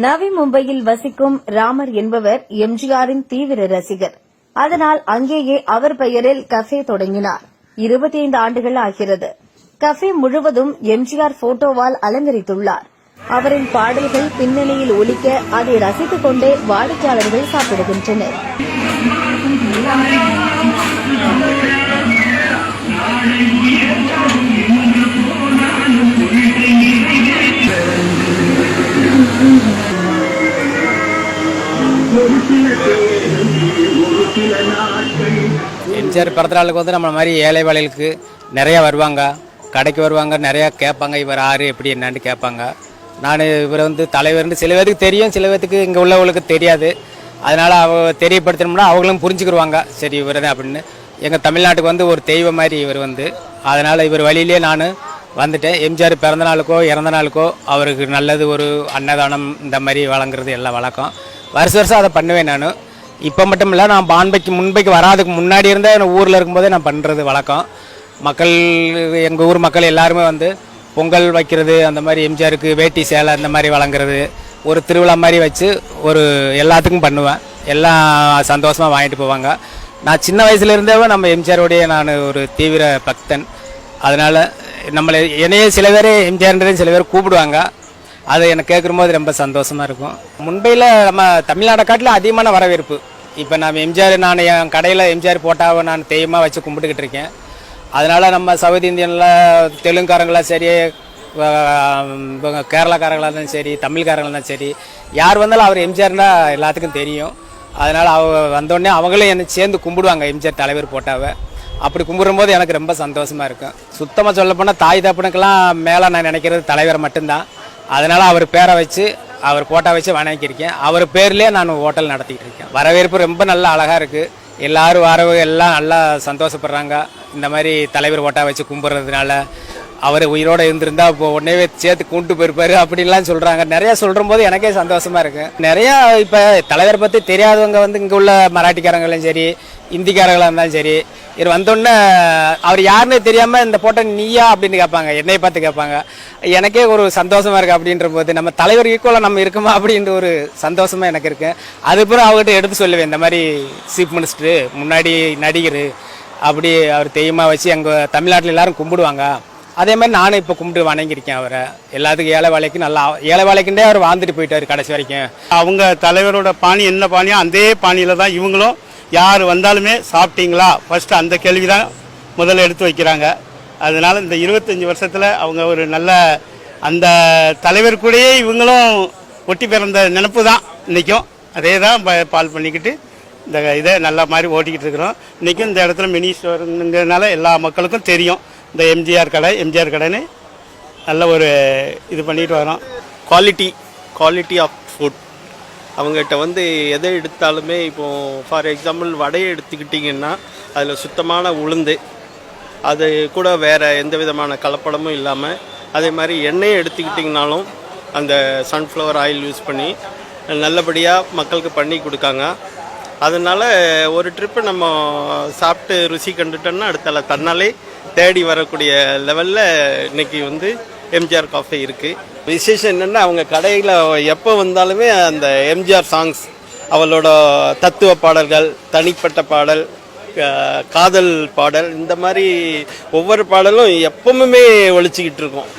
நவி மும்பையில் வசிக்கும் ராமர் என்பவர் எம்ஜிஆரின் தீவிர ரசிகர். அதனால் அங்கேயே அவர் பெயரில் கஃபே தொடங்கினார். 25 ஆண்டுகள் ஆகிறது. கஃபே முழுவதும் எம்ஜிஆர் போட்டோவால் அலங்கரித்துள்ளார். அவரின் பாடல்கள் பின்னணியில் ஒலிக்க அதை ரசித்துக் கொண்டே வாடிக்கையாளர்கள் சாப்பிடுகின்றனர். எம்ஜிஆர் பிறந்த நாளுக்கு வந்து நம்ம மாதிரி ஏழை வேலைகளுக்கு நிறைய வருவாங்க, கடைக்கு வருவாங்க, நிறையா கேட்பாங்க. இவர் ஆறு எப்படி என்னான்னு கேட்பாங்க. நான் இவர் வந்து தலைவர்னு சில பேருக்கு தெரியும், சில பேருக்கு இங்கே உள்ளவங்களுக்கு தெரியாது. அதனால் தெரியப்படுத்தணும்னா அவங்களும் புரிஞ்சுக்கிடுவாங்க, சரி இவர் தான் அப்படின்னு. எங்கள் தமிழ்நாட்டுக்கு வந்து ஒரு தெய்வம் மாதிரி இவர் வந்து, அதனால் இவர் வழியிலே நான் வந்துட்டேன். எம்ஜிஆர் பிறந்த நாளுக்கோ இறந்த நாளுக்கோ அவருக்கு நல்லது ஒரு அன்னதானம் இந்த மாதிரி வழங்குறது எல்லாம் வழக்கம். வருஷம் அதை பண்ணுவேன் நான். இப்போ மட்டும் இல்லை, நான் முன்பைக்கு வராதுக்கு முன்னாடி இருந்தே ஊரில் இருக்கும்போதே நான் பண்ணுறது வழக்கம். மக்கள், எங்கள் ஊர் மக்கள் எல்லாருமே வந்து பொங்கல் வைக்கிறது, அந்த மாதிரி எம்ஜிஆருக்கு வேட்டி சேலை இந்த மாதிரி வழங்குறது, ஒரு திருவிழா மாதிரி வச்சு ஒரு எல்லாத்துக்கும் பண்ணுவேன். எல்லாம் சந்தோஷமாக வாங்கிட்டு போவாங்க. நான் சின்ன வயசுலேருந்தே நம்ம எம்ஜிஆரோடைய நான் ஒரு தீவிர பக்தன். அதனால் என்னையே சில பேர் எம்ஜிஆர்ன்றதே சில பேர் கூப்பிடுவாங்க. அது எனக்கு கேட்கும்போது ரொம்ப சந்தோஷமாக இருக்கும். மும்பையில் நம்ம தமிழ்நாடை காட்டில் அதிகமான வரவேற்பு. இப்போ நான் எம்ஜிஆர், நான் என் கடையில் எம்ஜிஆர் போட்டாவை நான் தெய்வமாக வச்சு கும்பிட்டுக்கிட்டு இருக்கேன். அதனால் நம்ம சவுத் இந்தியனில் தெலுங்குக்காரங்களாம் சரி, கேரளாக்காரங்களாக இருந்தாலும் சரி, தமிழ்காரங்களாக இருந்தாலும் சரி, யார் வந்தாலும் அவர் எம்ஜிஆர்னா எல்லாத்துக்கும் தெரியும். அதனால் வந்தோடனே அவங்களும் என்னை சேர்ந்து கும்பிடுவாங்க எம்ஜிஆர் தலைவர் போட்டாவை. அப்படி கும்பிடும்போது எனக்கு ரொம்ப சந்தோஷமாக இருக்கும். சுத்தமாக சொல்லப்போனால் தாய் தப்புனுக்கெல்லாம் மேலே நான் நினைக்கிறது தலைவர் மட்டும்தான். அதனால் அவர் பேரை வச்சு, அவர் போட்டோ வச்சு வணங்கியிருக்கேன். அவர் பேர்லேயே நான் ஹோட்டல் நடத்திக்கிட்டு இருக்கேன். வரவேற்பு ரொம்ப நல்லா அழகாக இருக்குது. எல்லோரும் வரவு எல்லாம் நல்லா சந்தோஷப்படுறாங்க. இந்த மாதிரி தலைவர் போட்டோ வச்சு கும்பிட்றதுனால அவர் உயிரோடு இருந்திருந்தால் இப்போ உடனே சேர்த்து கொண்டு போயிருப்பார் அப்படின்லாம் சொல்கிறாங்க. நிறையா சொல்கிற போது எனக்கே சந்தோஷமாக இருக்குது. நிறையா இப்போ தலைவரை பற்றி தெரியாதவங்க வந்து இங்கே உள்ள மராட்டிக்காரங்களும் சரி, இந்திக்காரங்களாக இருந்தாலும் சரி, இவர் வந்தோடனே அவர் யாருன்னே தெரியாமல் இந்த போட்டோ நீயா அப்படின்னு கேட்பாங்க, என்னையை பார்த்து கேட்பாங்க. எனக்கே ஒரு சந்தோஷமாக இருக்குது. அப்படின்ற போது நம்ம தலைவர் ஈக்குவலாக நம்ம இருக்குமா அப்படின்ற ஒரு சந்தோஷமாக எனக்கு இருக்குது. அதுக்கப்புறம் அவர்கிட்ட எடுத்து சொல்லுவேன், இந்த மாதிரி சீஃப் மினிஸ்டரு முன்னாடி நடிகர் அப்படி அவர் தெய்வமாக வச்சு எங்கள் தமிழ்நாட்டில் எல்லோரும் கும்பிடுவாங்க. அதே மாதிரி நானும் இப்போ கும்பிட்டு வணங்கியிருக்கேன் அவரை. எல்லாத்துக்கும் ஏழை வேலைக்கு நல்லா ஏழை வேலைக்குண்டே அவர் வாழ்ந்துட்டு போயிட்டார் கடைசி வரைக்கும். அவங்க தலைவரோட பாணி என்ன பாணியோ அதே பாணியில் தான் இவங்களும் யார் வந்தாலுமே சாப்பிட்டீங்களா ஃபஸ்ட்டு அந்த கேள்வி தான் முதல்ல எடுத்து வைக்கிறாங்க. அதனால் இந்த 25 வருஷத்தில் அவங்க ஒரு நல்ல அந்த தலைவர் கூடயே இவங்களும் ஒட்டி பிறந்த நினப்பு தான் இன்றைக்கும். அதே தான் பால் பண்ணிக்கிட்டு இந்த இதை நல்லா மாதிரி ஓட்டிக்கிட்டு இருக்கிறோம். இன்றைக்கும் இந்த இடத்துல மினி ஸ்டோருங்கிறதுனால எல்லா மக்களுக்கும் தெரியும் இந்த எம்ஜிஆர் கடைன்னு நல்ல ஒரு இது பண்ணிட்டு வரோம். குவாலிட்டி ஆஃப் ஃபுட் அவங்ககிட்ட வந்து எதை எடுத்தாலுமே, இப்போது ஃபார் எக்ஸாம்பிள் வடையை எடுத்துக்கிட்டிங்கன்னா அதில் சுத்தமான உளுந்து, அது கூட வேறு எந்த விதமான கலப்படமும் இல்லாமல், அதே மாதிரி எண்ணெயை எடுத்துக்கிட்டிங்கனாலும் அந்த சன்ஃப்ளவர் ஆயில் யூஸ் பண்ணி நல்லபடியாக மக்களுக்கு பண்ணி கொடுக்காங்க. அதனால் ஒரு ட்ரிப்பு நம்ம சாப்பிட்டு ருசி கண்டுட்டோம்னா அடுத்தால தன்னாலே தேடி வரக்கூடிய லெவலில் இன்றைக்கி வந்து எம்ஜிஆர் காஃபே இருக்குது. விசேஷம் என்னென்னா அவங்க கடையில் எப்போ வந்தாலுமே அந்த எம்ஜிஆர் சாங்ஸ், அவளோட தத்துவ பாடல்கள், தனிப்பட்ட பாடல், காதல் பாடல், இந்த மாதிரி ஒவ்வொரு பாடலும் எப்பவுமே ஒழிச்சிக்கிட்டு இருக்கோம்.